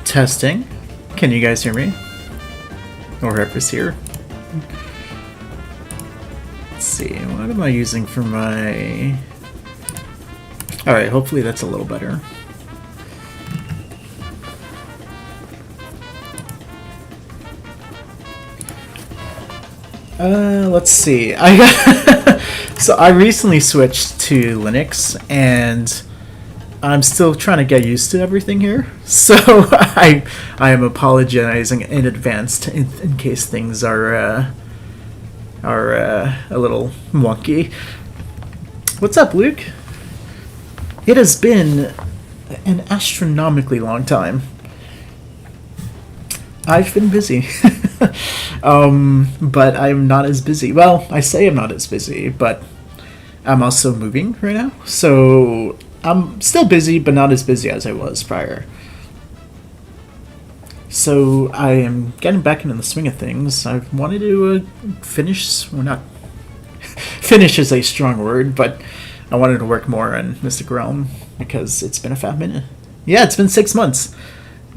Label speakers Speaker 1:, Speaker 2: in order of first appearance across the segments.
Speaker 1: Testing. Can you guys hear me? Or whoever's here. Let's see, what am I using for my... Alright, hopefully that's a little better. Let's see. So I recently switched to Linux, and I'm still trying to get used to everything here. So I am apologizing in advance in case things are a little wonky. What's up, Luke? It has been an astronomically long time. I've been busy. But I'm not as busy. Well, I say I'm not as busy, but I'm also moving right now. So I'm still busy, but not as busy as I was prior. So I am getting back into the swing of things. I wanted to finish, well, not finish is a strong word, but I wanted to work more on Mystic Realm because it's been a fat minute. Yeah, it's been 6 months.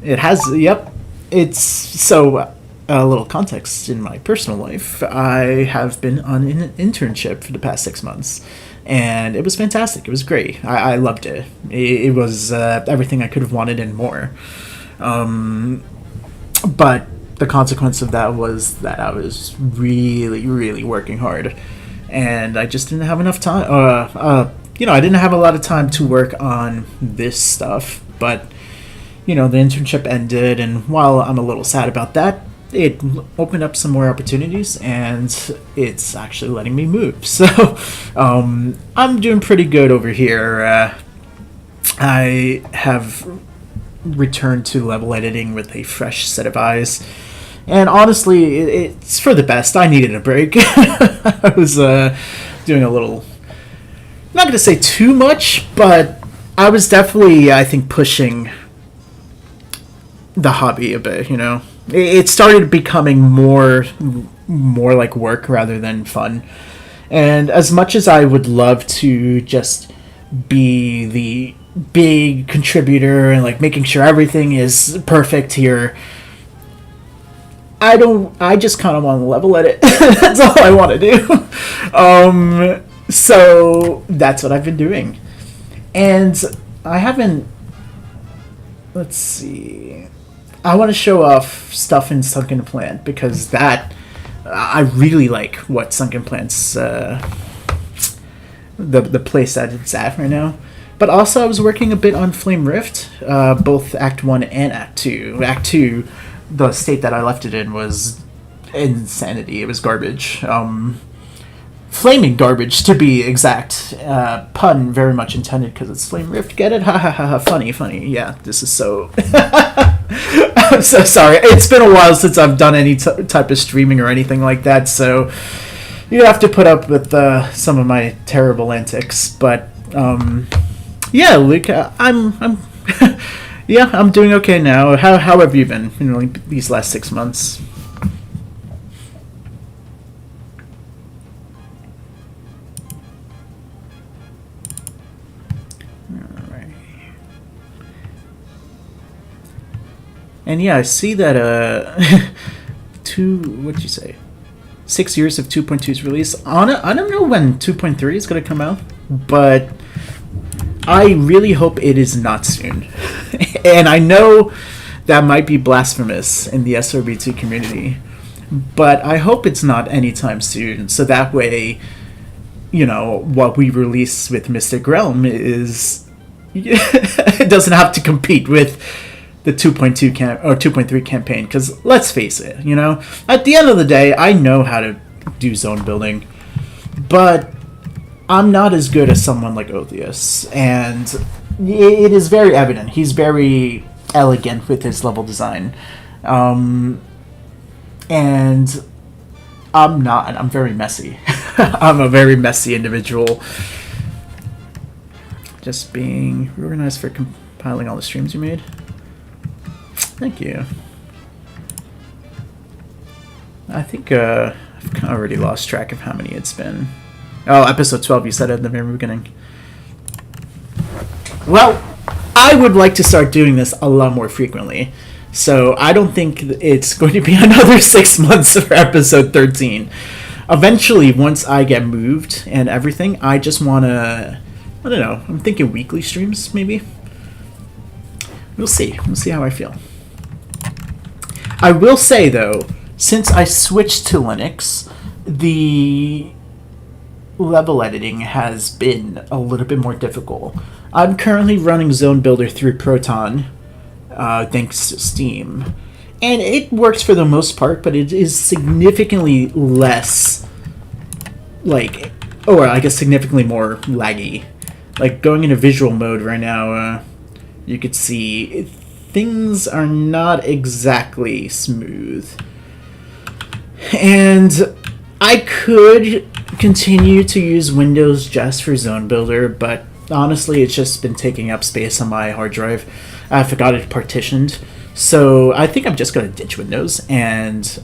Speaker 1: It has, yep. It's, so, a little context in my personal life. I have been on an internship for the past 6 months, and it was fantastic. It was great. I loved it. It was everything I could have wanted and more. But the consequence of that was that I was really, really working hard, and I just didn't have enough time. I didn't have a lot of time to work on this stuff, but, the internship ended, and while I'm a little sad about that, it opened up some more opportunities, and it's actually letting me move. So, I'm doing pretty good over here. I have returned to level editing with a fresh set of eyes. And honestly, it's for the best. I needed a break. I was doing a little... I'm not going to say too much, but I was definitely, I think, pushing the hobby a bit, It started becoming more like work rather than fun. And as much as I would love to just be the big contributor and making sure everything is perfect here, I just kind of want to level edit. That's all I want to do. So that's what I've been doing. And I haven't, let's see, I want to show off stuff in Sunken Plant because that, I really like what Sunken Plant's, the place that it's at right now. But also I was working a bit on Flame Rift, both Act 1 and Act 2. Act 2, the state that I left it in was insanity. It was garbage. Flaming garbage, to be exact. Pun very much intended because it's Flame Rift. Get it? Ha ha ha ha. Funny. Yeah, this is so... I'm so sorry. It's been a while since I've done any type of streaming or anything like that, so you have to put up with some of my terrible antics. But yeah, Luke, I'm yeah, I'm doing okay now. How have you been these last 6 months? And yeah, I see that what'd you say? 6 years of 2.2's release. I don't know when 2.3 is gonna come out, but I really hope it is not soon. And I know that might be blasphemous in the SRB2 community, but I hope it's not anytime soon. So that way, what we release with Mystic Realm is it doesn't have to compete with the 2.2 or 2.3 campaign, because let's face it, at the end of the day, I know how to do zone building, but I'm not as good as someone like Otheus, and it is very evident. He's very elegant with his level design, and I'm not. I'm very messy. I'm a very messy individual. Just being organized for compiling all the streams you made. Thank you. I think I've already lost track of how many it's been. Oh, episode 12, you said at the very beginning. Well, I would like to start doing this a lot more frequently. So I don't think it's going to be another 6 months for episode 13. Eventually, once I get moved and everything, I just want to, I don't know, I'm thinking weekly streams, maybe. We'll see. We'll see how I feel. I will say, though, since I switched to Linux, the level editing has been a little bit more difficult. I'm currently running Zone Builder through Proton, thanks to Steam. And it works for the most part, but it is significantly less, like, or I guess significantly more laggy. Like, going into visual mode right now, you could see things are not exactly smooth. And I could continue to use Windows just for Zone Builder, but honestly, it's just been taking up space on my hard drive. I forgot it partitioned. So I think I'm just going to ditch Windows and,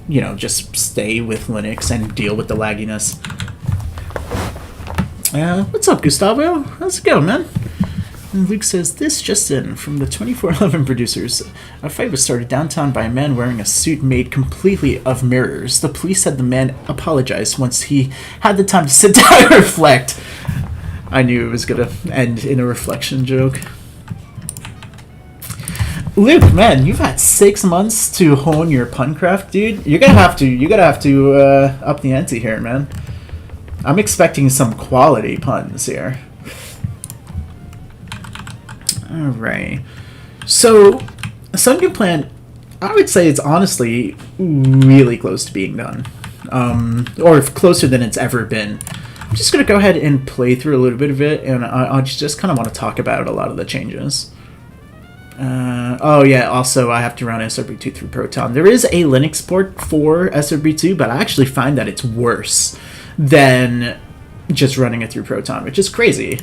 Speaker 1: you know, just stay with Linux and deal with the lagginess. What's up, Gustavo? How's it going, man? And Luke says, this just in, from the 2411 producers. A fight was started downtown by a man wearing a suit made completely of mirrors. The police said the man apologized once he had the time to sit down and reflect. I knew it was going to end in a reflection joke. Luke, man, you've had 6 months to hone your pun craft, dude. You gotta have to up the ante here, man. I'm expecting some quality puns here. Alright. So, Sunken Plant, I would say it's honestly really close to being done. Or closer than it's ever been. I'm just gonna go ahead and play through a little bit of it, and I just kind of want to talk about a lot of the changes. Oh yeah, also I have to run SRB2 through Proton. There is a Linux port for SRB2, but I actually find that it's worse than just running it through Proton, which is crazy,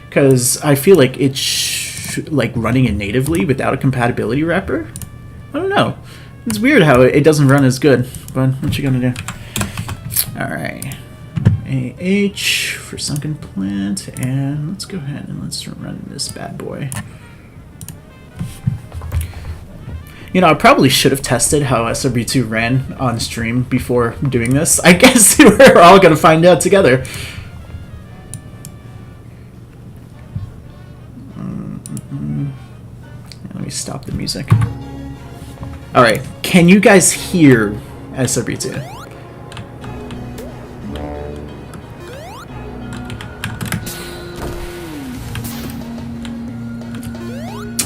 Speaker 1: because I feel like it's like running it natively without a compatibility wrapper. I don't know. It's weird how it doesn't run as good, but what you gonna do? Alright. AH for Sunken Plant, and let's go ahead and let's run this bad boy. You know, I probably should have tested how SRB2 ran on stream before doing this. I guess we're all going to find out together. Let me stop the music. Alright, can you guys hear SRB2?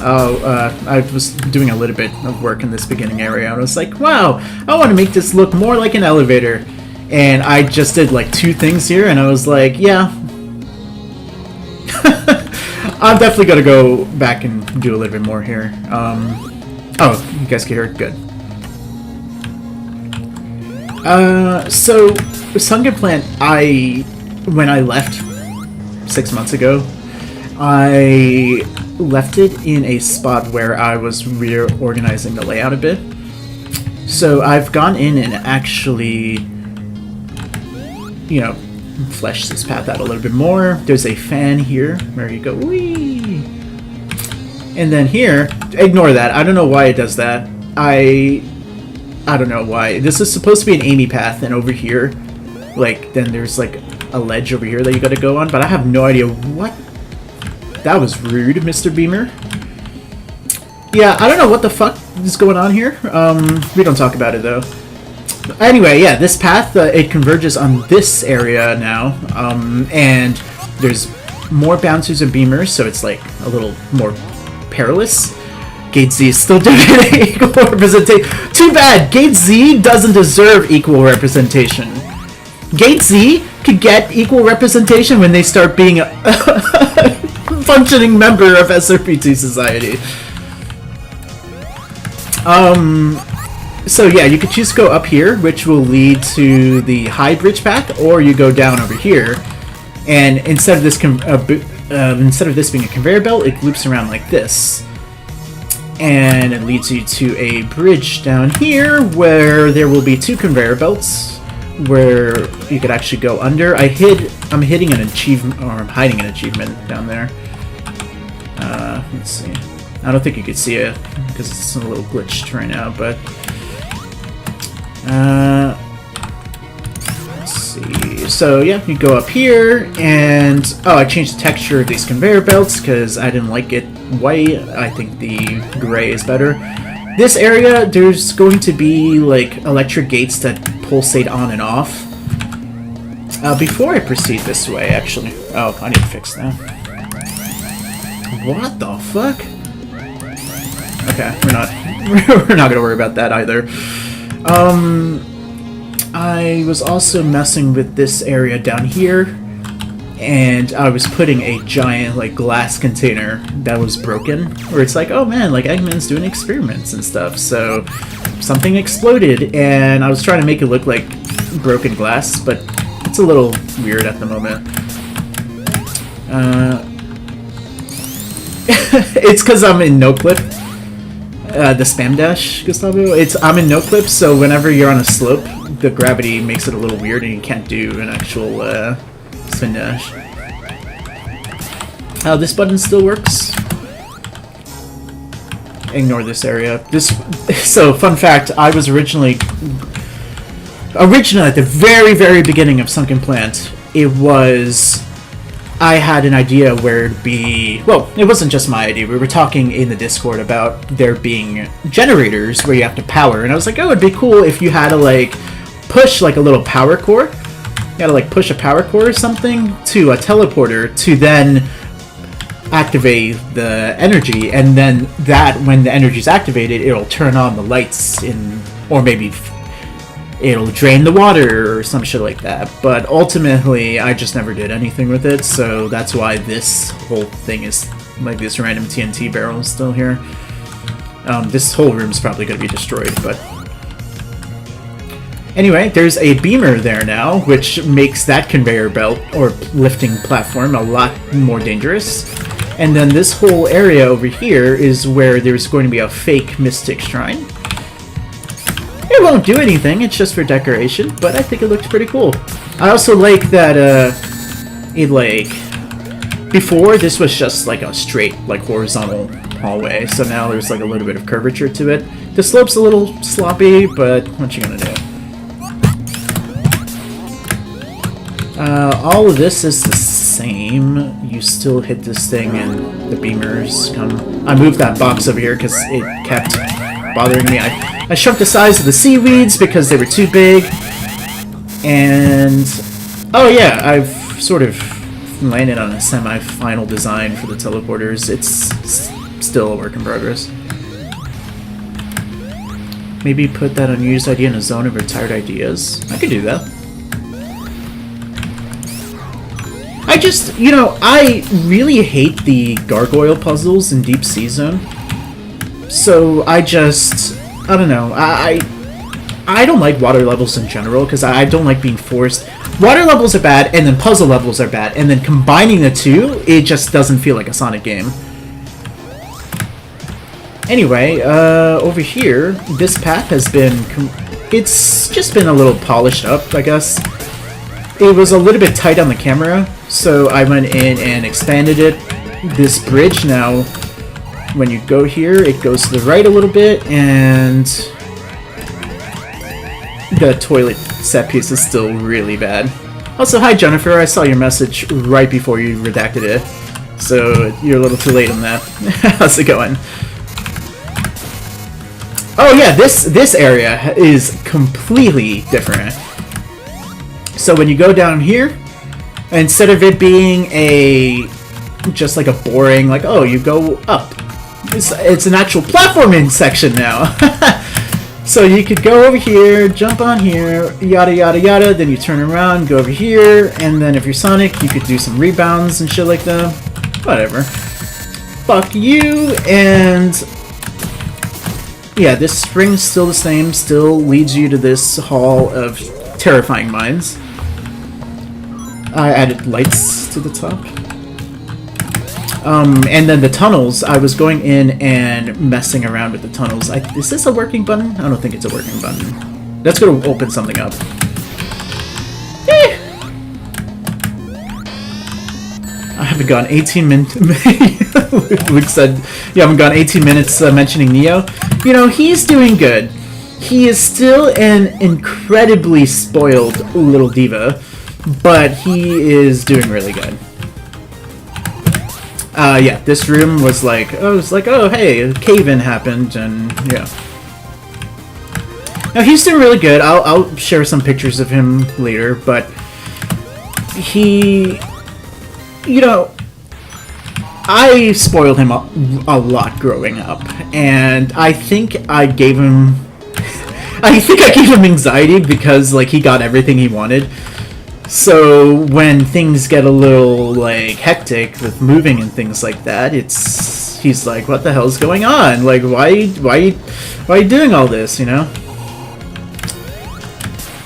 Speaker 1: I was doing a little bit of work in this beginning area, and I was like, wow, I want to make this look more like an elevator. And I just did like 2 things here, and I was like, yeah. I'm definitely going to go back and do a little bit more here. Oh, you guys can hear it? Good. So, Sunken Plant, when I left 6 months ago, I left it in a spot where I was reorganizing the layout a bit. So I've gone in and actually, you know, fleshed this path out a little bit more. There's a fan here where you go, wee! And then here, ignore that. I don't know why it does that. I don't know why. This is supposed to be an Amy path, and over here, like, then there's like a ledge over here that you gotta go on, but I have no idea what. That was rude, Mr. Beamer. Yeah, I don't know what the fuck is going on here. We don't talk about it, though. Anyway, yeah, this path, it converges on this area now. And there's more bouncers and beamers, so it's, like, a little more perilous. Gate Z is still doing equal representation. Too bad! Gate Z doesn't deserve equal representation. Gate Z could get equal representation when they start being a functioning member of SRB2 society. So yeah, you could choose to go up here, which will lead to the high bridge path, or you go down over here, and instead of this being a conveyor belt, it loops around like this, and it leads you to a bridge down here where there will be 2 conveyor belts where you could actually go under. I'm hitting an achievement, or I'm hiding an achievement down there. Let's see. I don't think you could see it because it's a little glitched right now, but let's see. So yeah, you go up here, and oh, I changed the texture of these conveyor belts because I didn't like it white. I think the gray is better. This area, there's going to be like electric gates that pulsate on and off. Before I proceed this way, actually. Oh, I need to fix that. What the fuck? Okay, we're not gonna worry about that either. I was also messing with this area down here, and I was putting a giant like glass container that was broken, where it's like, oh man, like Eggman's doing experiments and stuff. So something exploded, and I was trying to make it look like broken glass, but it's a little weird at the moment. It's because I'm in no clip. The spam dash, Gustavo. I'm in no clip, so whenever you're on a slope, the gravity makes it a little weird, and you can't do an actual spin dash. This button still works. Ignore this area. So, fun fact: I was originally at the very beginning of Sunken Plant. I had an idea where it'd be... Well, it wasn't just my idea. We were talking in the Discord about there being generators where you have to power. And I was like, oh, it'd be cool if you had to, like, push, like, a little power core. You gotta, like, push a power core or something to a teleporter to then activate the energy. And then when the energy's activated, it'll turn on the lights or maybe it'll drain the water or some shit like that. But ultimately, I just never did anything with it, so that's why this whole thing is like this random TNT barrel is still here. This whole room's probably going to be destroyed, but... Anyway, there's a beamer there now, which makes that conveyor belt, or lifting platform, a lot more dangerous. And then this whole area over here is where there's going to be a fake Mystic Shrine. It won't do anything, it's just for decoration, but I think it looks pretty cool. I also like that, before this was just like a straight, like horizontal hallway, so now there's like a little bit of curvature to it. The slope's a little sloppy, but what you gonna do? All of this is the same. You still hit this thing and the beamers come. I moved that box over here because it kept bothering me. I shrunk the size of the seaweeds because they were too big. And... oh yeah, I've sort of landed on a semi-final design for the teleporters. It's still a work in progress. Maybe put that unused idea in a zone of retired ideas. I could do that. I just, I really hate the gargoyle puzzles in Deep Sea Zone. So I don't know. I don't like water levels in general because I don't like being forced. Water levels are bad, and then puzzle levels are bad, and then combining the two, it just doesn't feel like a Sonic game. Anyway, over here, this path has been... it's just been a little polished up, I guess. It was a little bit tight on the camera, so I went in and expanded it. This bridge now, when you go here, it goes to the right a little bit, and the toilet set piece is still really bad. Also, hi Jennifer, I saw your message right before you redacted it, so you're a little too late on that. How's it going? Oh yeah, this area is completely different. So when you go down here, instead of it being just like a boring, like, oh, you go up, it's an actual platforming section now. So you could go over here, jump on here, yada yada yada, then you turn around, go over here, and then if you're Sonic, you could do some rebounds and shit like that. Whatever. Fuck you, and... yeah, this spring's still the same, still leads you to this hall of terrifying mines. I added lights to the top. And then the tunnels, I was going in and messing around with the tunnels. Is this a working button? I don't think it's a working button. That's going to open something up. I have haven't gone 18 minutes. Luke said, you haven't gone 18 minutes mentioning Neo. You know, he's doing good. He is still an incredibly spoiled little diva, but he is doing really good. Yeah, this room was like, oh, hey, a cave-in happened, and yeah. Now, he's doing really good. I'll share some pictures of him later, but he, you know, I spoiled him a lot growing up, and I think I gave him anxiety because, like, he got everything he wanted. So when things get a little, like, hectic with moving and things like that, he's like, what the hell's going on? Like, why are you doing all this, you know?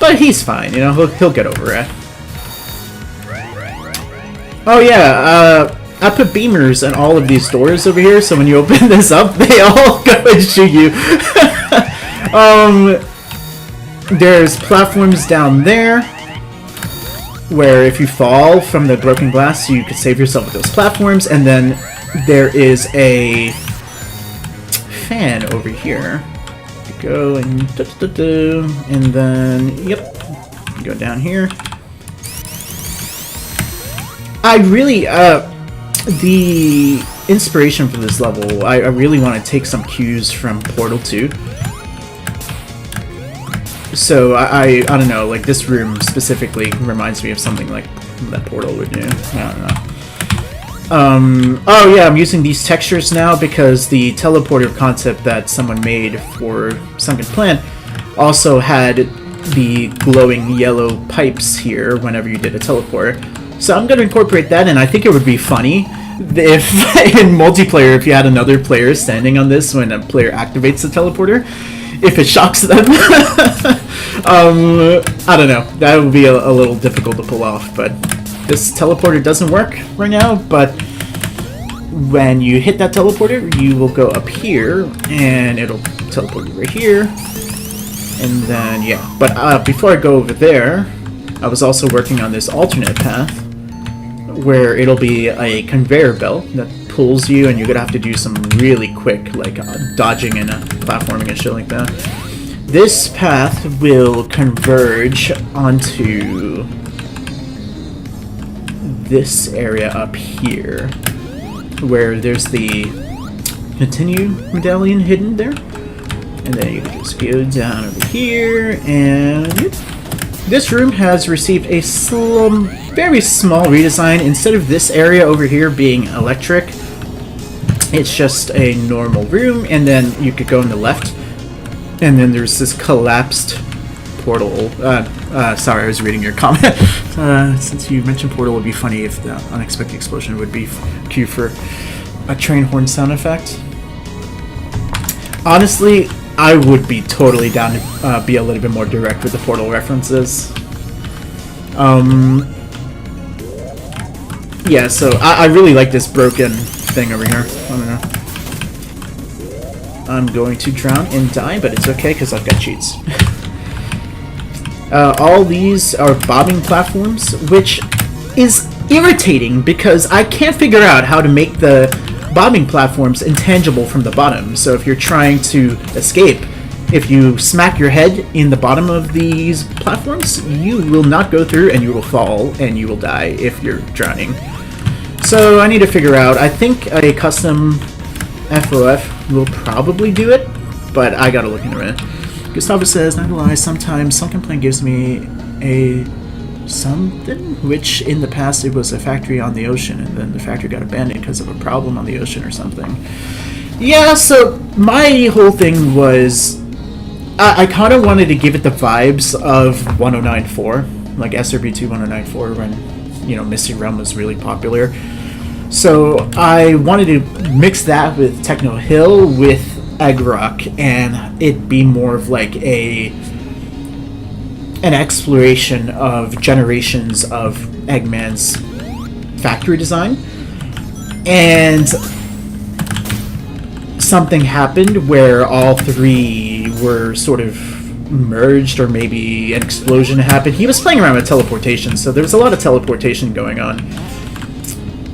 Speaker 1: But he's fine, you know, he'll get over it. Oh yeah, I put beamers in all of these doors over here, so when you open this up, they all go and shoot you. There's platforms down there, where if you fall from the broken glass, you could save yourself with those platforms, and then there is a fan over here. You go and and then, yep, go down here. I really, the inspiration for this level, I really want to take some cues from Portal 2. So I don't know, like this room specifically reminds me of something like that Portal would do. I don't know. Oh yeah, I'm using these textures now because the teleporter concept that someone made for Sunken Plant also had the glowing yellow pipes here whenever you did a teleport. So I'm going to incorporate that, and I think it would be funny if in multiplayer, if you had another player standing on this when a player activates the teleporter, if it shocks them. I don't know. That would be a little difficult to pull off, but this teleporter doesn't work right now, but when you hit that teleporter, you will go up here, and it'll teleport you right here, and then, yeah. But before I go over there, I was also working on this alternate path, where it'll be a conveyor belt that pulls you, and you're gonna have to do some really quick, like, dodging and platforming and shit like that. This path will converge onto this area up here, where there's the continue medallion hidden there, and then you can just go down over here, and this room has received a very small redesign. Instead of this area over here being electric, it's just a normal room, and then you could go on the left, and then there's this collapsed portal. Sorry, I was reading your comment. Since you mentioned portal, it would be funny if the unexpected explosion would be cue for a train horn sound effect. Honestly, I would be totally down to be a little bit more direct with the portal references. Yeah, so I really like this broken thing over here. I don't know. I'm going to drown and die, but it's okay because I've got cheats. All these are bobbing platforms, which is irritating because I can't figure out how to make the bobbing platforms intangible from the bottom. So if you're trying to escape, if you smack your head in the bottom of these platforms, you will not go through and you will fall and you will die if you're drowning. So I need to figure out, I think a custom FOF will probably do it, but I gotta look into it. Gustavo says, not gonna lie, sometimes Sunken Plant gives me a something, which in the past it was a factory on the ocean, and then the factory got abandoned because of a problem on the ocean or something. Yeah, so my whole thing was, I kind of wanted to give it the vibes of 1094, like SRB2 1094, when, you know, Mystic Realm was really popular. So I wanted to mix that with Techno Hill with Egg Rock, and it be more of like an exploration of generations of Eggman's factory design. And something happened where all three were sort of merged, or maybe an explosion happened. He was playing around with teleportation, so there was a lot of teleportation going on.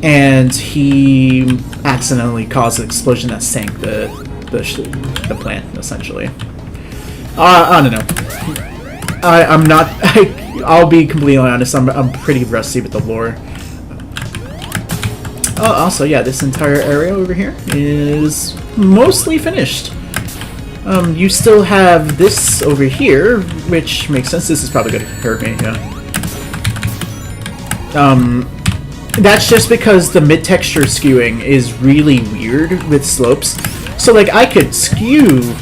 Speaker 1: and he accidentally caused an explosion that sank the plant, essentially. I don't know. I'm not. I'll be completely honest. I'm pretty rusty with the lore. Oh, also, yeah, this entire area over here is mostly finished. You still have this over here, which makes sense. This is probably going to hurt me, yeah. That's just because the mid-texture skewing is really weird with slopes. So, like, I could skew...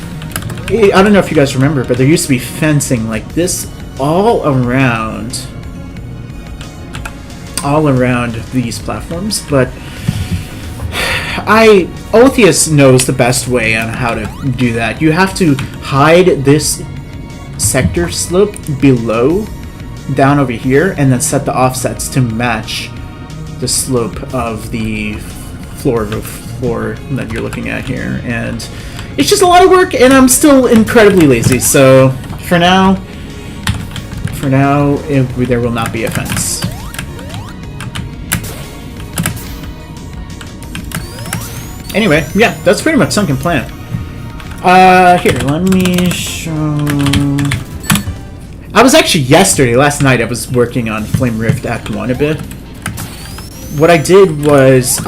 Speaker 1: I don't know if you guys remember, but there used to be fencing like this all around these platforms, but Otheus knows the best way on how to do that. You have to hide this sector slope below, down over here, and then set the offsets to match the slope of the floor that you're looking at here. And it's just a lot of work, and I'm still incredibly lazy, so for now, there will not be a fence. Anyway, yeah, that's pretty much Sunken Plant. Here, let me show... I was actually last night, I was working on Flame Rift Act 1 a bit. What I did was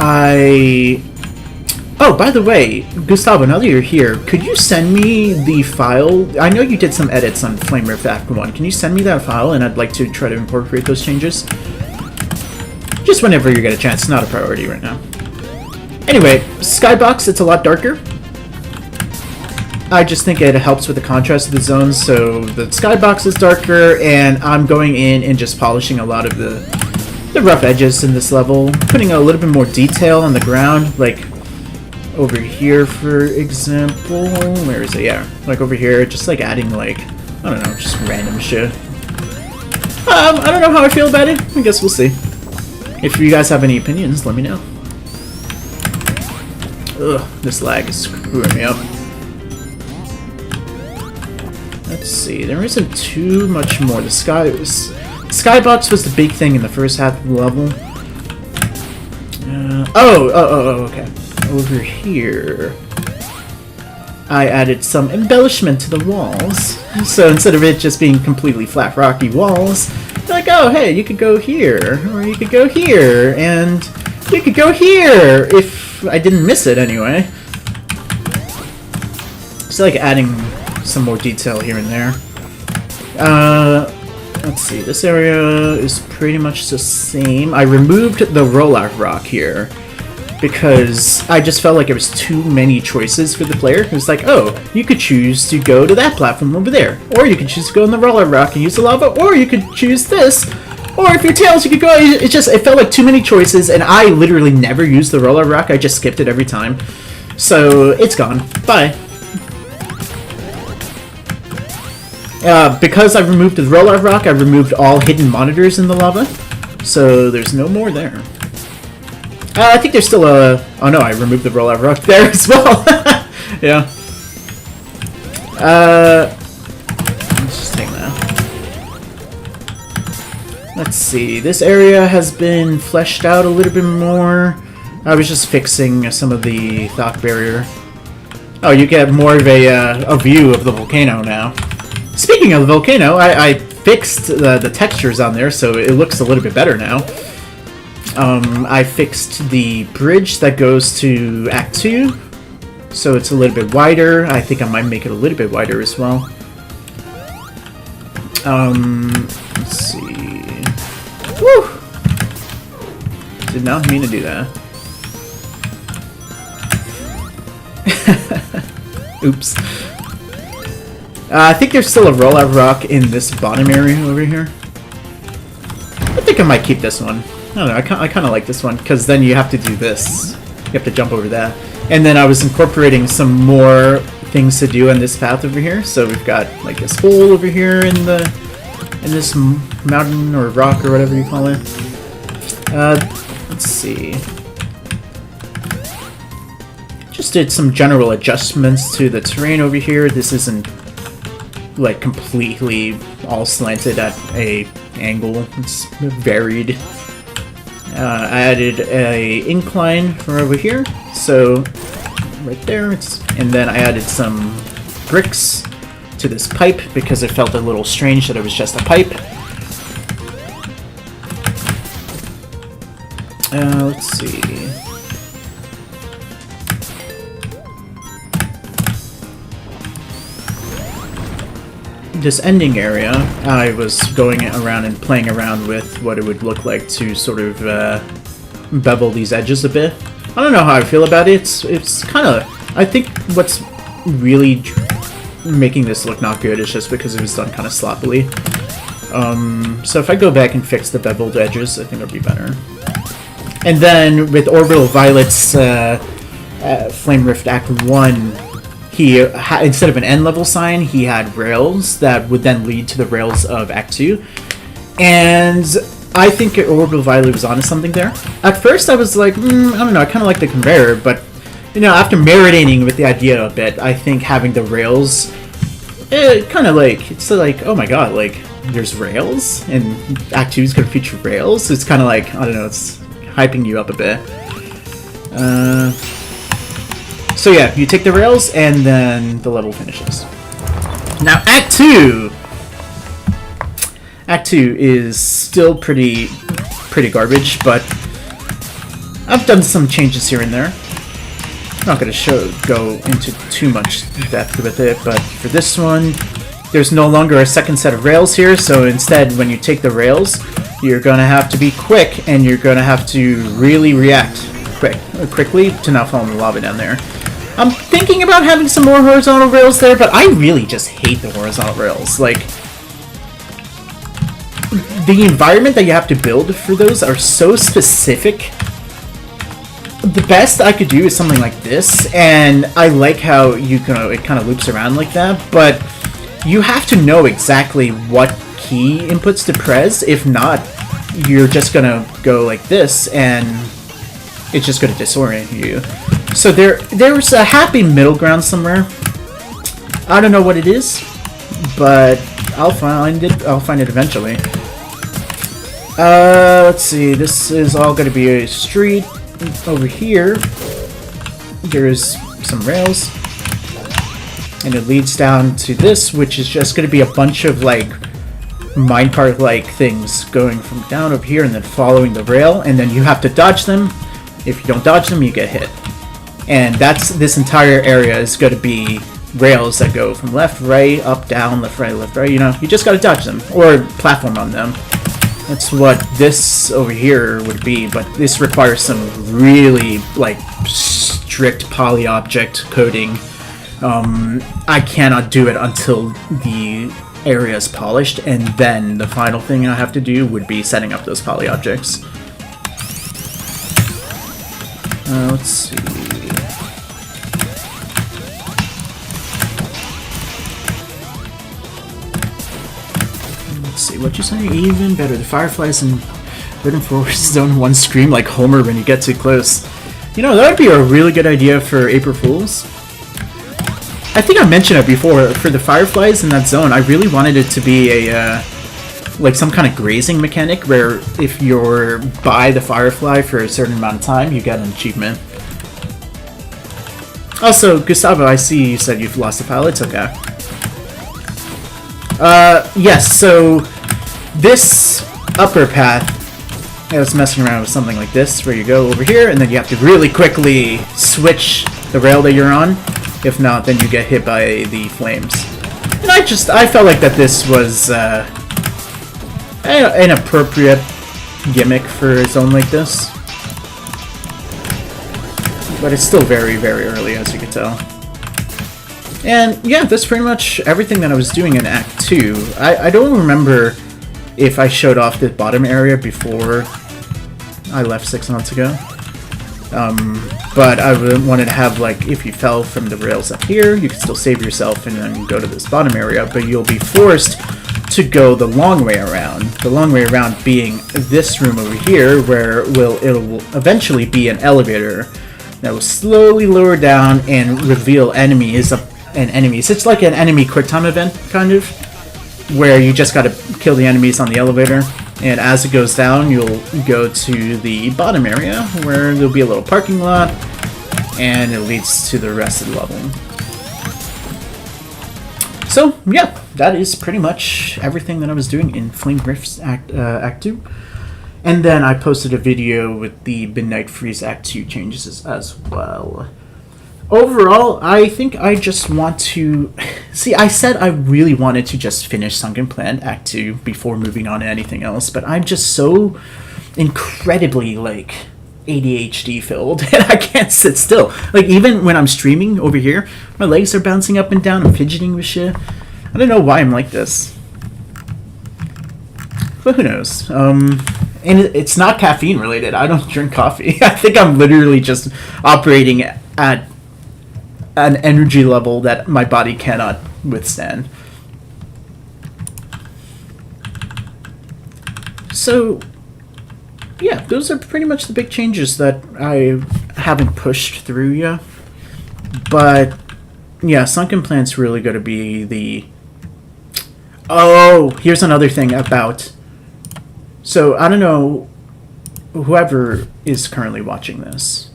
Speaker 1: Oh, by the way, Gustavo, now that you're here, could you send me the file? I know you did some edits on Flame Rift Act 1. Can you send me that file, and I'd like to try to incorporate those changes? Just whenever you get a chance, not a priority right now. Anyway, Skybox, it's a lot darker. I just think it helps with the contrast of the zones, so the Skybox is darker, and I'm going in and just polishing a lot of the rough edges in this level, putting a little bit more detail on the ground, like over here, for example. Where is it? Yeah, like over here, just like adding, like, I don't know, just random shit. I don't know how I feel about it. I guess we'll see. If you guys have any opinions, let me know. Ugh, this lag is screwing me up. Let's see, there isn't too much more. The Skybox was the big thing in the first half of the level. Okay. Over here, I added some embellishment to the walls. So instead of it just being completely flat, rocky walls, like, oh, hey, you could go here, or you could go here, and you could go here, if I didn't miss it anyway. Just like adding some more detail here and there. Let's see, this area is pretty much the same. I removed the rollout rock here because I just felt like there was too many choices for the player. It was like, oh, you could choose to go to that platform over there, or you could choose to go in the rollout rock and use the lava, or you could choose this, or if you're Tails, you could go. It felt like too many choices, and I literally never used the rollout rock. I just skipped it every time. So it's gone. Bye. Because I removed the rollout rock, I removed all hidden monitors in the lava, so there's no more there. I think there's still a... Oh no, I removed the rollout rock there as well. Yeah. Let's just take that. Let's see, this area has been fleshed out a little bit more. I was just fixing some of the Thok barrier. Oh, you get more of a view of the volcano now. Speaking of the volcano, I fixed the textures on there, so it looks a little bit better now. I fixed the bridge that goes to Act 2, so it's a little bit wider. I think I might make it a little bit wider as well. Let's see. Woo! Did not mean to do that. Oops. I think there's still a rollout rock in this bottom area over here. I think I might keep this one. I don't know, I kind of like this one, because then you have to do this. You have to jump over that. And then I was incorporating some more things to do on this path over here. So we've got like this hole over here in this mountain or rock or whatever you call it. Let's see. Just did some general adjustments to the terrain over here. This isn't like completely all slanted at a angle. It's varied. I added a incline from over here, so right there, and then I added some bricks to this pipe because it felt a little strange that it was just a pipe. Let's see. This ending area, I was going around and playing around with what it would look like to sort of bevel these edges a bit. I don't know how I feel about it. It's kind of... I think what's really making this look not good is just because it was done kind of sloppily. So if I go back and fix the beveled edges, I think it'll be better. And then with Orbital Violet's Flame Rift Act 1, he instead of an end level sign, he had rails that would then lead to the rails of Act 2. And I think Orbital Violet was onto something there. At first I was like, I don't know, I kind of like the conveyor, but you know, after marinating with the idea a bit, I think having the rails, it kind of like, it's like, oh my god, like, there's rails? And Act 2 is going to feature rails? It's kind of like, I don't know, it's hyping you up a bit. So yeah, you take the rails, and then the level finishes. Now, Act 2! Act 2 is still pretty garbage, but I've done some changes here and there. I'm not going to go into too much depth with it, but for this one, there's no longer a second set of rails here, so instead, when you take the rails, you're going to have to be quick, and you're going to have to really react quickly to not fall in the lava down there. I'm thinking about having some more horizontal rails there, but I really just hate the horizontal rails. Like, the environment that you have to build for those are so specific. The best I could do is something like this, and I like how it kind of loops around like that, but you have to know exactly what key inputs to press. If not, you're just gonna go like this, and it's just gonna disorient you. So there's a happy middle ground somewhere. I don't know what it is, but I'll find it. I'll find it eventually. Let's see. This is all gonna be a street. Over here, there's some rails, and it leads down to this, which is just going to be a bunch of like minecart-like things going from down over here and then following the rail, and then you have to dodge them. If you don't dodge them, you get hit. And this entire area is going to be rails that go from left, right, up, down, left, right. You know, you just got to dodge them or platform on them. That's what this over here would be, but this requires some really, like, strict polyobject coding. I cannot do it until the area is polished, and then the final thing I have to do would be setting up those polyobjects. Let's see. Let's see, what'd you say? Even better. The fireflies in Forbidden Forest Zone 1 scream like Homer when you get too close. You know, that would be a really good idea for April Fools. I think I mentioned it before, for the fireflies in that zone, I really wanted it to be a, like some kind of grazing mechanic, where if you're by the firefly for a certain amount of time, you get an achievement. Also, Gustavo, I see you said you've lost the pallets, okay. Yes, so this upper path, I was messing around with something like this, where you go over here, and then you have to really quickly switch the rail that you're on. If not, then you get hit by the flames. And I felt like that this was an appropriate gimmick for a zone like this. But it's still very, very early, as you can tell. And yeah, that's pretty much everything that I was doing in Act 2. I don't remember if I showed off the bottom area before I left 6 months ago. But I wanted to have, like, if you fell from the rails up here, you can still save yourself and then go to this bottom area, but you'll be forced to go the long way around. The long way around being this room over here, where it'll eventually be an elevator that will slowly lower down and reveal enemies. It's like an enemy QuickTime event, kind of, where you just gotta kill the enemies on the elevator. And as it goes down, you'll go to the bottom area where there'll be a little parking lot, and it leads to the rest of the level. So, yeah, that is pretty much everything that I was doing in Flame Rifts Act 2. And then I posted a video with the Midnight Freeze Act 2 changes as well. Overall, I think I just want to... See, I said I really wanted to just finish Sunken Plan Act 2 before moving on to anything else, but I'm just so incredibly, like, ADHD filled, and I can't sit still. Like, even when I'm streaming over here, my legs are bouncing up and down, I'm fidgeting with shit. I don't know why I'm like this. But who knows? And it's not caffeine related. I don't drink coffee. I think I'm literally just operating at an energy level that my body cannot withstand. So, yeah, those are pretty much the big changes that I haven't pushed through yet. But, yeah, Sunken Plan's really going to be the... Oh, here's another thing about... So, I don't know whoever is currently watching this.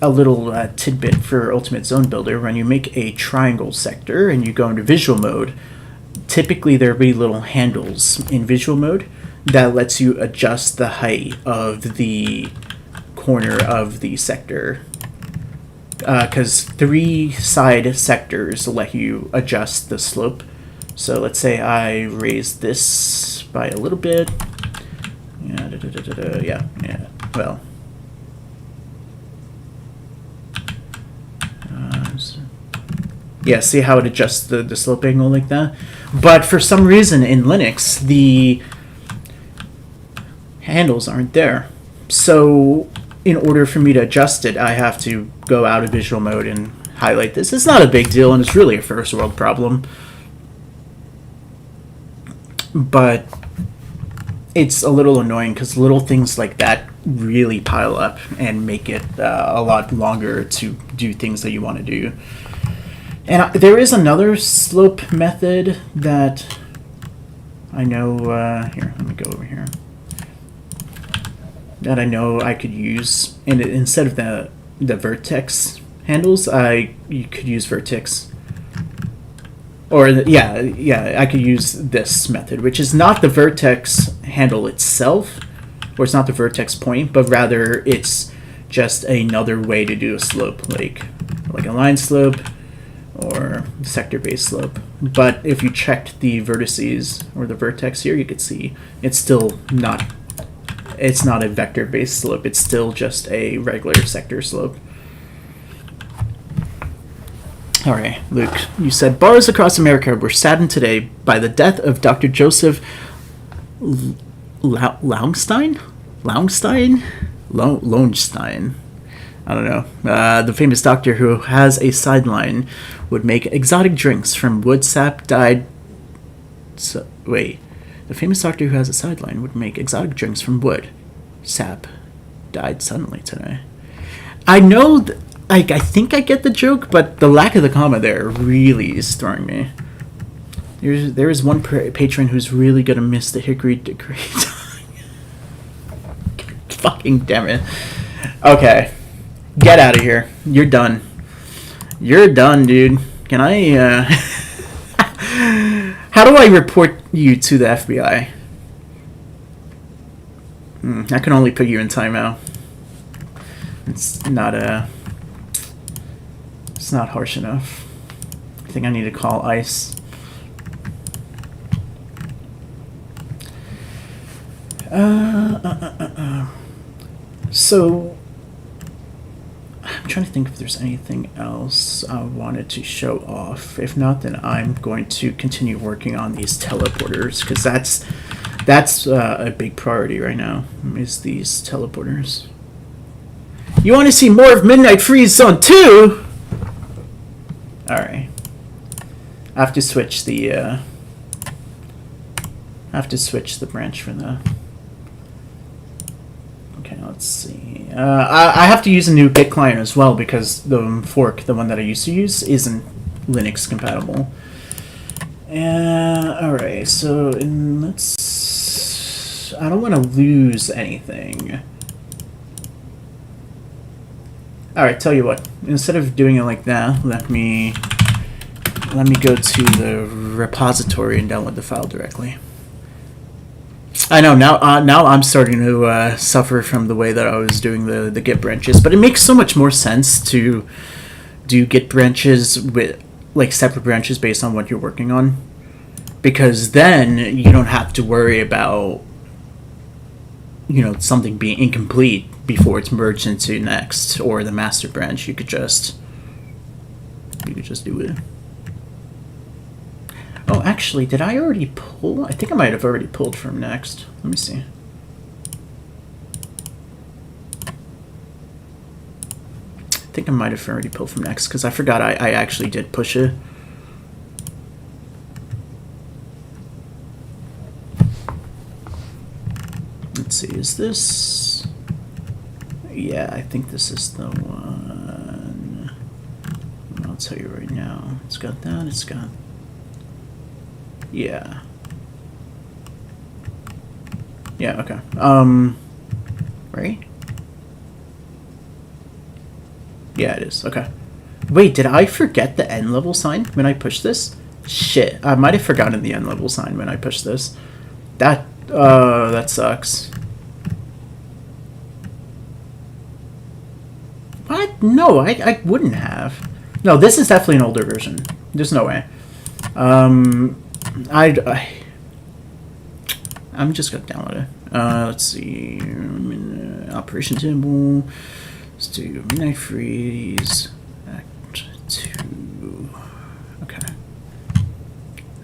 Speaker 1: A little tidbit for Ultimate Zone Builder: when you make a triangle sector and you go into visual mode, typically there'll be little handles in visual mode that lets you adjust the height of the corner of the sector. Because 3 side sectors let you adjust the slope. So let's say I raise this by a little bit. Yeah, well. Yeah, see how it adjusts the slope angle like that? But for some reason in Linux, the handles aren't there. So in order for me to adjust it, I have to go out of visual mode and highlight this. It's not a big deal, and it's really a first world problem. But it's a little annoying because little things like that really pile up and make it a lot longer to do things that you want to do. And there is another slope method that I know, here, let me go over here, that I know I could use, and instead of the vertex handles, you could use vertex, or I could use this method, which is not the vertex handle itself, or it's not the vertex point, but rather it's just another way to do a slope, like a line slope, or sector-based slope. But if you checked the vertices or the vertex here, you could see it's still not. It's not a vector-based slope. It's still just a regular sector slope. All right, Luke. You said bars across America were saddened today by the death of Dr. Joseph Lowenstein. I don't know. The famous doctor who has a sideline would make exotic drinks from wood sap died... So, wait. The famous doctor who has a sideline would make exotic drinks from wood sap died suddenly today. I know... I think I get the joke, but the lack of the comma there really is throwing me. There is one patron who's really going to miss the Hickory Dickory Fucking damn it. Okay. Get out of here. You're done. You're done, dude. Can I, How do I report you to the FBI? I can only put you in timeout. It's not It's not harsh enough. I think I need to call ICE. So... I'm trying to think if there's anything else I wanted to show off. If not, then I'm going to continue working on these teleporters, because that's a big priority right now, is these teleporters. You want to see more of Midnight Freeze Zone 2? Alright. I have to switch the branch for the... Okay, let's see. I have to use a new Git client as well because the fork, the one that I used to use, isn't Linux compatible. Alright, so let's I don't want to lose anything. Alright, tell you what. Instead of doing it like that, let me go to the repository and download the file directly. I know, now I'm starting to suffer from the way that I was doing the Git branches, but it makes so much more sense to do Git branches with, like, separate branches based on what you're working on. Because then you don't have to worry about, you know, something being incomplete before it's merged into next or the master branch. You could just do it. Oh, actually, did I already pull? I think I might have already pulled from next. Let me see. I think I might have already pulled from next because I forgot I actually did push it. Let's see, is this... Yeah, I think this is the one. I'll tell you right now. It's got that, it's got... Yeah. Yeah, okay. Right? Yeah, it is. Okay. Wait, did I forget the end level sign when I pushed this? Shit, I might have forgotten the end level sign when I pushed this. That sucks. What? No, I wouldn't have. No, this is definitely an older version. There's no way. I'm just gonna download it. Let's see. Operation table. Let's do midnight freeze. Act 2. Okay.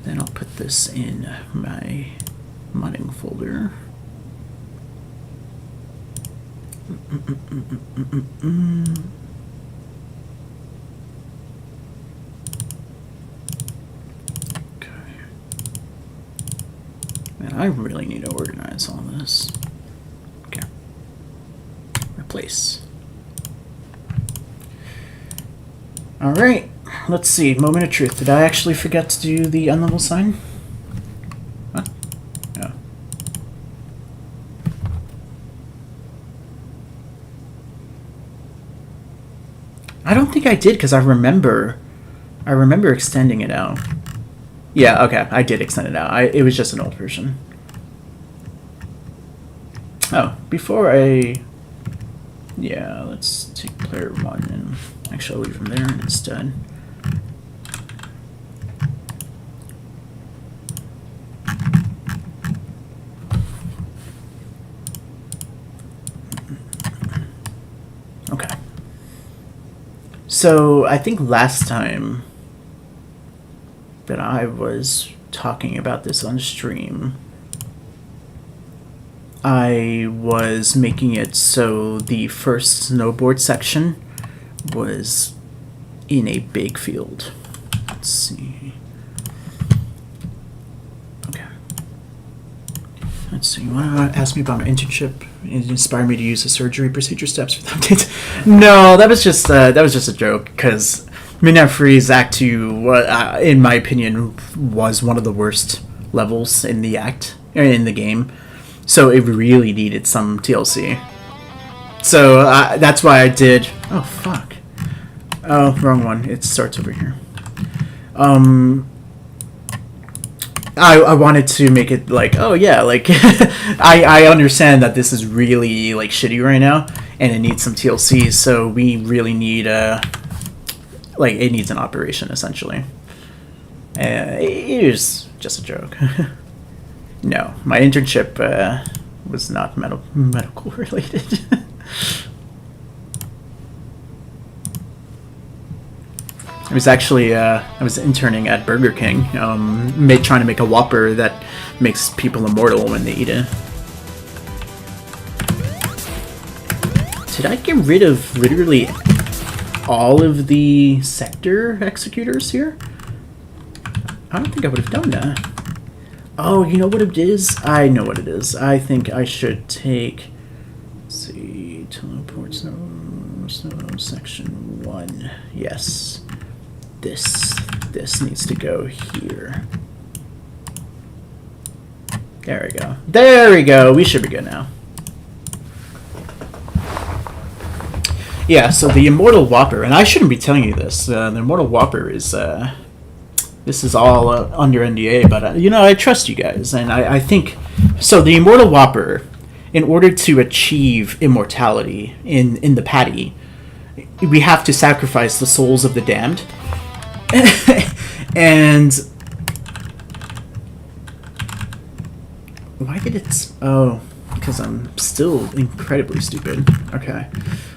Speaker 1: Then I'll put this in my modding folder. Man, I really need to organize all this. Okay. Replace. Alright, let's see. Moment of truth. Did I actually forget to do the unlevel sign? Huh? Yeah. I don't think I did because I remember extending it out. Yeah, okay, I did extend it out. It was just an old version. Oh, before I... Yeah, let's take player 1 and actually I'll leave him there instead. Okay. So, I think last time that I was talking about this on stream, I was making it so the first snowboard section was in a big field. Let's see. Okay. Let's see. You want to ask me about my internship? It inspired me to use the surgery procedure steps for the updates. No, that was just a joke because Midnight Freeze Act 2, in my opinion, was one of the worst levels in the game. So it really needed some TLC. So that's why I did... Oh, fuck. Oh, wrong one. It starts over here. I wanted to make it like, oh yeah, like, I understand that this is really, like, shitty right now, and it needs some TLC, so we really need, like, it needs an operation, essentially. It was just a joke. No, my internship was not medical related. I was actually I was interning at Burger King, trying to make a Whopper that makes people immortal when they eat it. Did I get rid of literally all of the sector executors here? I don't think I would have done that. Oh, you know what it is? I know what it is. I think I should take... Let's see... Teleport snow section 1. Yes. This needs to go here. There we go. There we go. We should be good now. Yeah, so the Immortal Whopper, and I shouldn't be telling you this. The Immortal Whopper is this is all under NDA, but you know, I trust you guys, and I think so. The Immortal Whopper, in order to achieve immortality in the patty, we have to sacrifice the souls of the damned. And why did it? Oh, because I'm still incredibly stupid. Okay,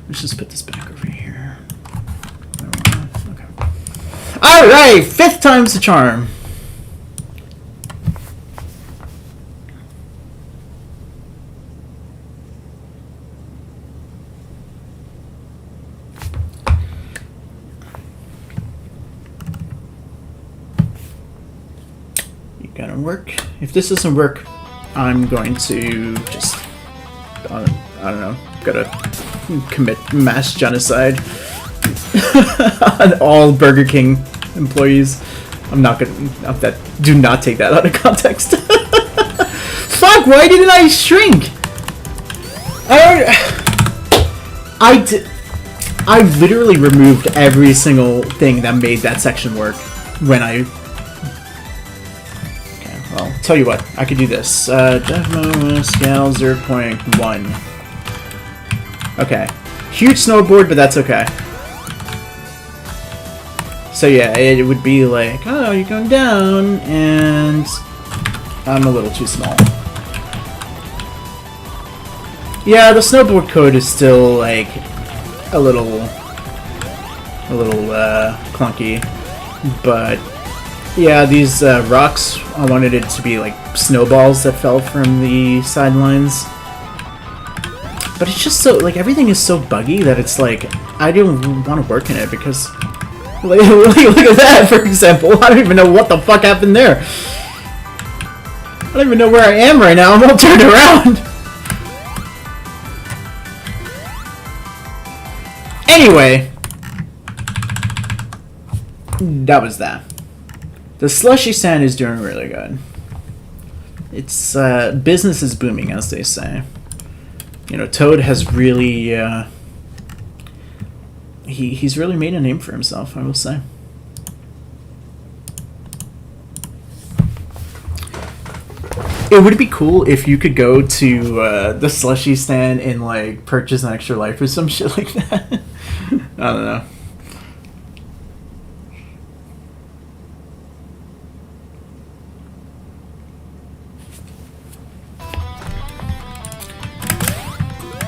Speaker 1: let's just put this back over here. Okay. All right, 5th time's the charm. You gotta work. If this doesn't work, I'm going to just, I don't know, gotta commit mass genocide on all Burger King employees. I'm not gonna, do not take that out of context. Fuck, why didn't I shrink? I literally removed every single thing that made that section work when I... Well, tell you what, I could do this. Demo scale 0.1. Okay. Huge snowboard, but that's okay. So yeah, it would be like, oh, you're going down, and I'm a little too small. Yeah, the snowboard code is still like a little clunky, but yeah, these rocks, I wanted it to be like snowballs that fell from the sidelines. But it's just so, like, everything is so buggy that it's like, I didn't want to work in it because, look at that, for example. I don't even know what the fuck happened there. I don't even know where I am right now. I'm all turned around. Anyway, that was that. The slushy sand is doing really good. It's business is booming, as they say. You know, Toad has really he's really made a name for himself, I will say. It would be cool if you could go to the slushy stand and like purchase an extra life or some shit like that. I don't know.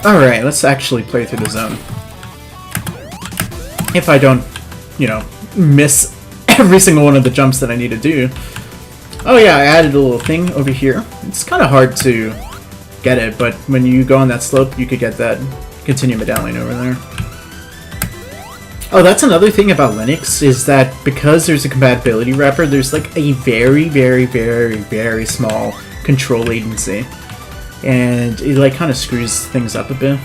Speaker 1: Alright, let's actually play through the zone. If I don't, you know, miss every single one of the jumps that I need to do. Oh yeah, I added a little thing over here. It's kind of hard to get it, but when you go on that slope, you could get that continue medallion over there. Oh, that's another thing about Linux, is that because there's a compatibility wrapper, there's like a very, very, very, very small control latency. And it like kind of screws things up a bit.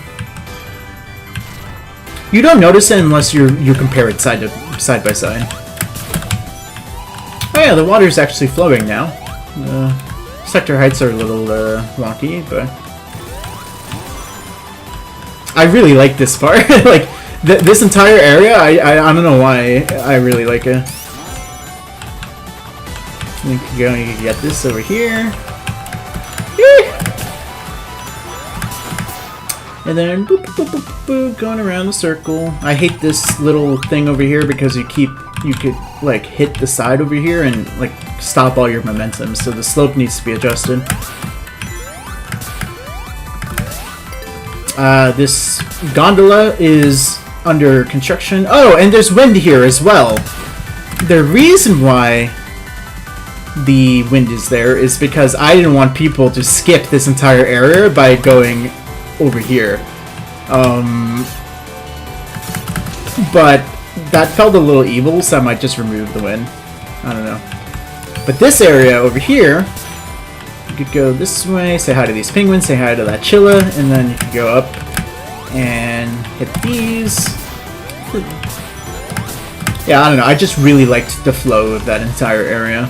Speaker 1: You don't notice it unless you compare it side by side. Oh yeah, the water's actually flowing now. Sector heights are a little wonky, but I really like this part. Like this entire area, I don't know why I really like it. You can go and you can get this over here. And then boop, boop, boop, boop, boop, going around the circle. I hate this little thing over here because you could like hit the side over here and like stop all your momentum. So the slope needs to be adjusted. This gondola is under construction. Oh, and there's wind here as well. The reason why the wind is there is because I didn't want people to skip this entire area by going over here. But that felt a little evil, so I might just remove the wind. I don't know. But this area over here, you could go this way, say hi to these penguins, say hi to that chilla, and then you could go up and hit these. Yeah, I don't know. I just really liked the flow of that entire area.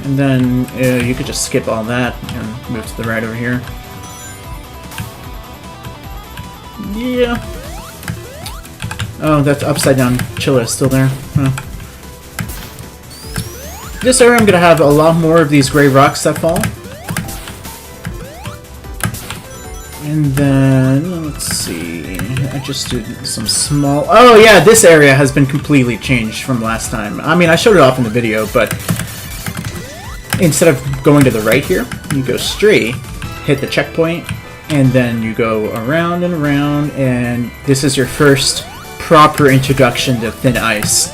Speaker 1: And then you could just skip all that and move to the right over here. Yeah. Oh, that's upside down Chilla is still there. Huh. This area I'm going to have a lot more of these gray rocks that fall. And then, let's see, I just did some small... Oh yeah, this area has been completely changed from last time. I mean, I showed it off in the video, but instead of going to the right here, you go straight, hit the checkpoint, and then you go around and around, and this is your first proper introduction to Thin Ice.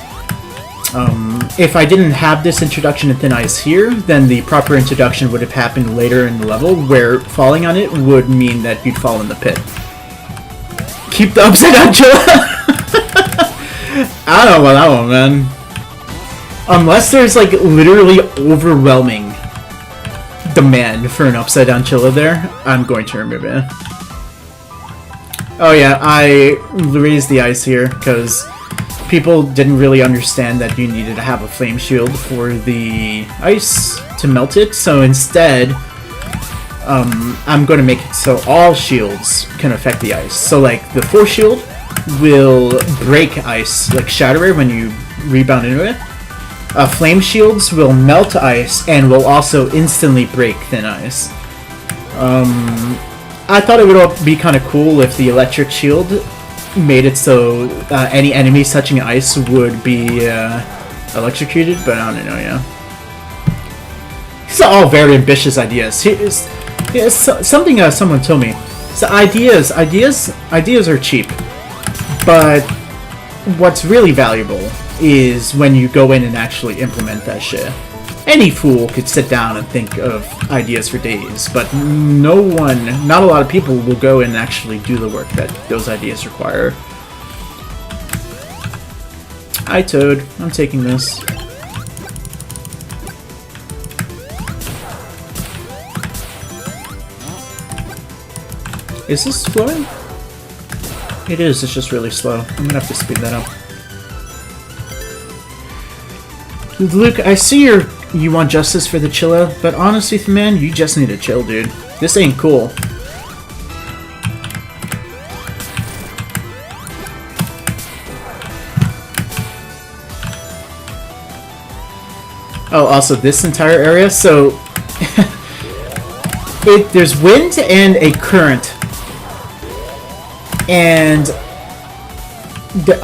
Speaker 1: If I didn't have this introduction to Thin Ice here, then the proper introduction would have happened later in the level, where falling on it would mean that you'd fall in the pit. Keep the upside down Chilla! I don't know about that one, man. Unless there's, like, literally overwhelming demand for an upside down Chilla there, I'm going to remove it. Oh yeah, I raised the ice here, because people didn't really understand that you needed to have a flame shield for the ice to melt it, so instead, I'm going to make it so all shields can affect the ice. So like, the force shield will break ice, like shatter it when you rebound into it. Flame shields will melt ice and will also instantly break thin ice. I thought it would be kind of cool if the electric shield made it so any enemies touching ice would be electrocuted, but I don't know, yeah. These are all very ambitious ideas. Here's something someone told me. So ideas are cheap, but what's really valuable is when you go in and actually implement that shit. Any fool could sit down and think of ideas for days, but not a lot of people will go and actually do the work that those ideas require. Hi Toad, I'm taking this. Is this flowing? It is, it's just really slow. I'm gonna have to speed that up. Luke, I see you want justice for the Chilla, but honestly, man, you just need to chill, dude. This ain't cool. Oh, also this entire area, so there's wind and a current, and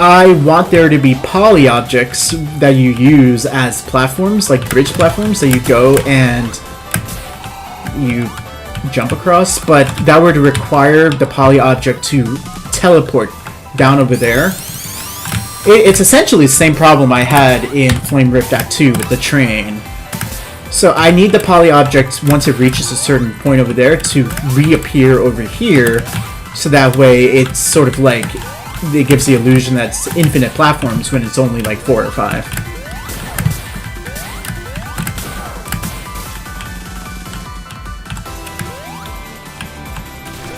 Speaker 1: I want there to be poly objects that you use as platforms, like bridge platforms that you go and you jump across, but that would require the poly object to teleport down over there. It's essentially the same problem I had in Flame Rift Act 2 with the train. So I need the poly object, once it reaches a certain point over there, to reappear over here, so that way it's sort of like, it gives the illusion that it's infinite platforms when it's only like 4 or 5.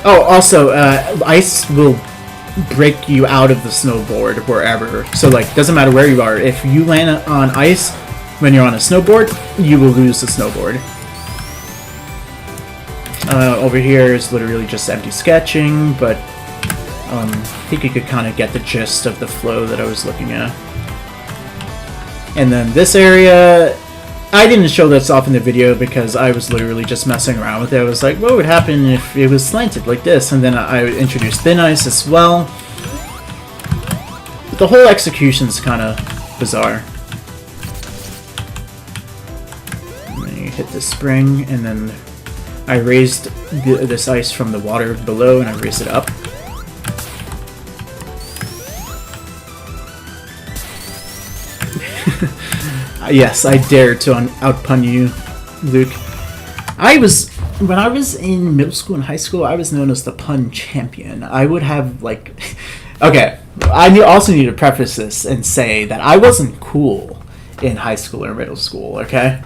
Speaker 1: Oh, also, ice will break you out of the snowboard wherever. So, like, doesn't matter where you are. If you land on ice when you're on a snowboard, you will lose the snowboard. Over here is literally just empty sketching, but I think you could kind of get the gist of the flow that I was looking at. And then this area, I didn't show this off in the video because I was literally just messing around with it. I was like, what would happen if it was slanted like this? And then I introduced thin ice as well. But the whole execution is kind of bizarre. And then you hit the spring, and then I raised this ice from the water below, and I raised it up. Yes, I dare to outpun you, Luke. When I was in middle school and high school, I was known as the pun champion. I would have, like... Okay, I also need to preface this and say that I wasn't cool in high school or middle school, okay?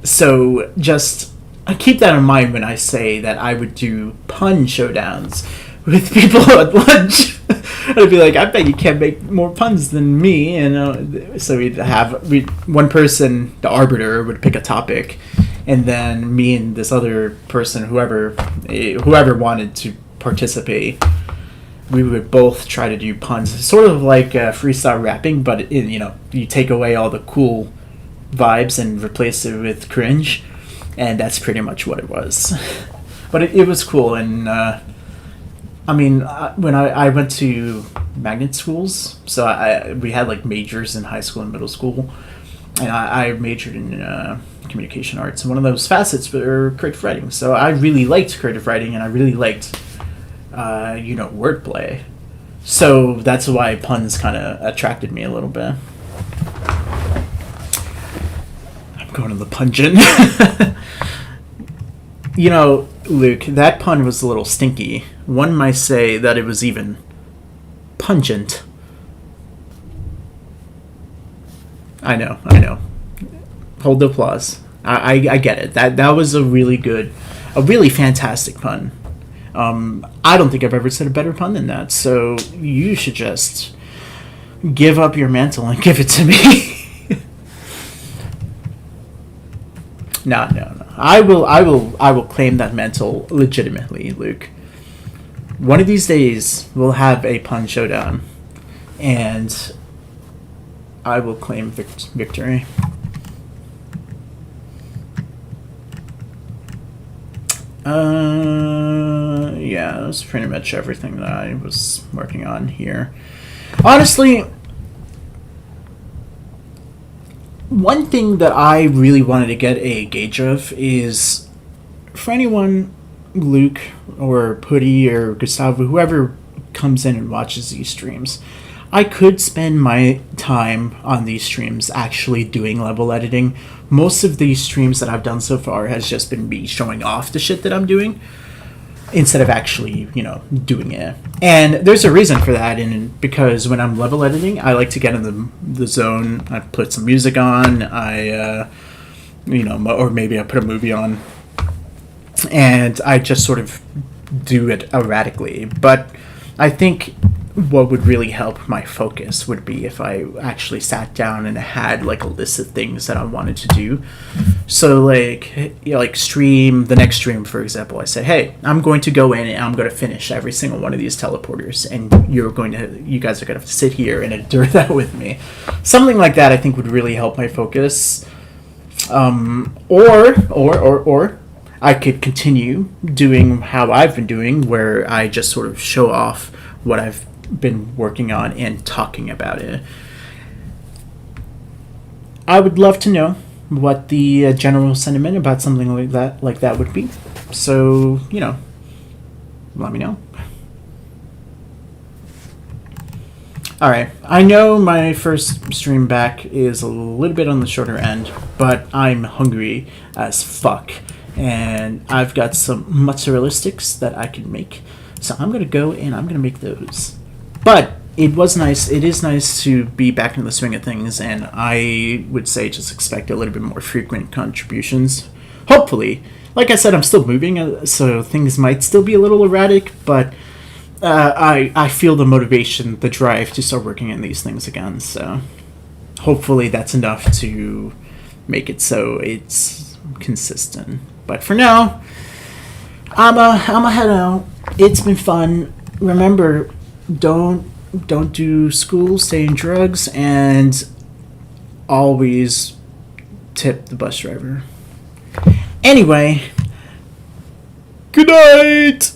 Speaker 1: So just keep that in mind when I say that I would do pun showdowns with people at lunch. I'd be like, I bet you can't make more puns than me, and so one person, the arbiter, would pick a topic, and then me and this other person, whoever wanted to participate, we would both try to do puns, sort of like freestyle rapping, but you take away all the cool vibes and replace it with cringe, and that's pretty much what it was. But it was cool, and when I went to magnet schools, so we had like majors in high school and middle school, and I majored in communication arts, and one of those facets were creative writing. So I really liked creative writing, and I really liked wordplay. So that's why puns kind of attracted me a little bit. I'm going to the pungent. Luke, that pun was a little stinky. One might say that it was even pungent. I know. Hold the applause. I get it. That was a really fantastic pun. I don't think I've ever said a better pun than that, so you should just give up your mantle and give it to me. No. I will claim that mantle legitimately, Luke. One of these days, we'll have a pun showdown, and I will claim victory. Yeah, that's pretty much everything that I was working on here. Honestly, one thing that I really wanted to get a gauge of is, for anyone, Luke or Putty or Gustavo, whoever comes in and watches these streams, I could spend my time on these streams actually doing level editing. Most of these streams that I've done so far has just been me showing off the shit that I'm doing instead of actually, doing it. And there's a reason for that, and because when I'm level editing, I like to get in the zone. I put some music on, or maybe I put a movie on, and I just sort of do it erratically. But I think what would really help my focus would be if I actually sat down and had like a list of things that I wanted to do. So like the next stream, for example, I say, hey, I'm going to go in and I'm going to finish every single one of these teleporters, and you guys are going to have to sit here and endure that with me. Something like that I think would really help my focus. Or I could continue doing how I've been doing, where I just sort of show off what I've been working on and talking about it. I would love to know what the general sentiment about something like that would be. So, let me know. Alright, I know my first stream back is a little bit on the shorter end, but I'm hungry as fuck, and I've got some mozzarella sticks that I can make, so I'm going to go and I'm going to make those. But it is nice to be back in the swing of things, and I would say just expect a little bit more frequent contributions. Hopefully. Like I said, I'm still moving, so things might still be a little erratic, but I feel the motivation, the drive to start working on these things again, so hopefully that's enough to make it so it's consistent. But for now, I'ma head out. It's been fun. Remember, don't do school, stay in drugs, and always tip the bus driver. Anyway, good night!